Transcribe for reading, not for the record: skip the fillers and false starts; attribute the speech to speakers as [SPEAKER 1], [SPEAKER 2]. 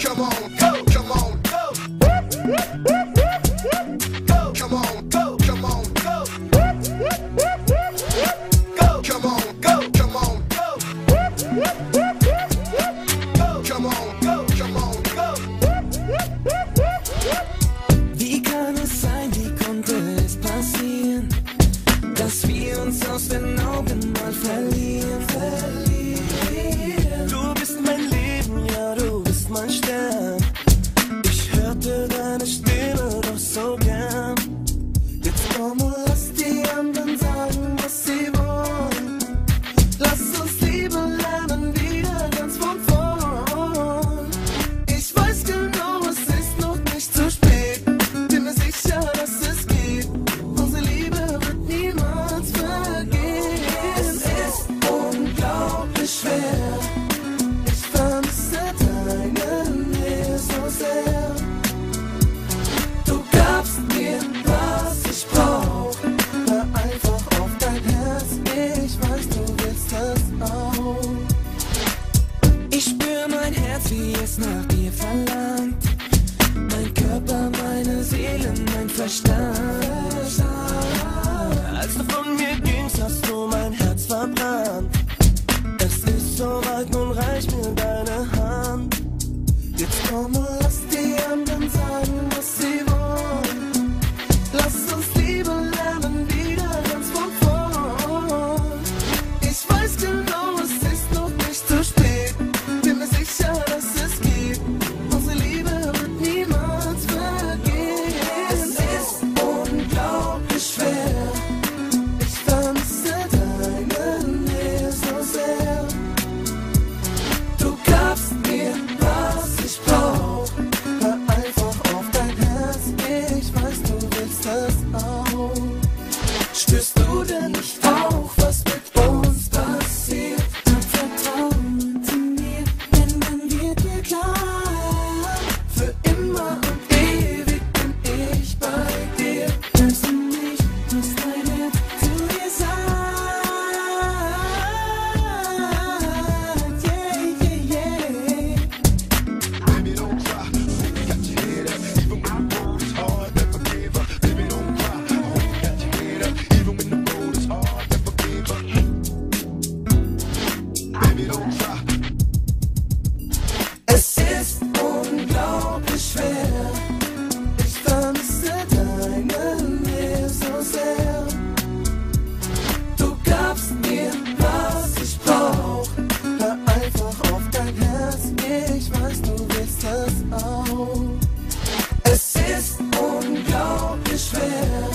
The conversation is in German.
[SPEAKER 1] come on, go, come on, go. Go, come on, go, come on, go. Go, come on, go, come on, go. Go, come on, go, come on, go.
[SPEAKER 2] Wie kann es sein, wie konnte es passieren, dass wir uns aus den Augen mal verlieren? Du bist mein Leben, ja, du bist mein Stern. Ich hörte deine Stimme doch so gern. Jetzt komm und lass die anderen sagen, was sie wollen. Lass uns Liebe lernen, wieder ganz von vorn. Ich weiß genau, es ist noch nicht zu spät. Bin mir sicher, dass es geht. Unsere Liebe wird niemals vergehen. Es ist unglaublich schwer. Ich vermisse deine Nähe so sehr. Du gabst mir, was ich brauch. Hör einfach auf dein Herz. Ich weiß, du willst das auch. Ich spür mein Herz, wie es nach dir verlangt. Mein Körper, meine Seele, mein Verstand. Als du von mir gingst, hast du mein Herz verbrannt. Es ist soweit, nun reicht mir deine Hand. Jetzt komm und lass die anderen sagen, was sie wollen. Lass uns Liebe lernen, wieder ganz von vorn. Ich weiß genau, es ist noch nicht zu spät. Bin mir sicher, dass es geht. Unsere Liebe wird niemals vergehen. Es ist unglaublich schwer. Ich vermisse deine Nähe so sehr. Du gabst mir, was ich brauch. Hör einfach auf dein Herz. Ich weiß, du willst das auch. Spürst du denn nicht auch, was mit uns passiert? Hab Vertrauen zu mir, denn dann wird mir klar. Für immer und ewig bin ich bei dir. Hörst du mich, was dein Herz zu dir sagt? Yeah, yeah, yeah.
[SPEAKER 1] Baby, don't cry. Got your head up, even when the road is hard, never give up. Baby, don't cry. Got your head up, even when the road is hard, never give up. Baby, don't cry.
[SPEAKER 2] Es ist unglaublich schwer. Ich vermisse deine Nähe so sehr. Du gabst mir, was ich brauch. Hör einfach auf dein Herz. Ich weiß, du willst das auch. Es ist unglaublich schwer.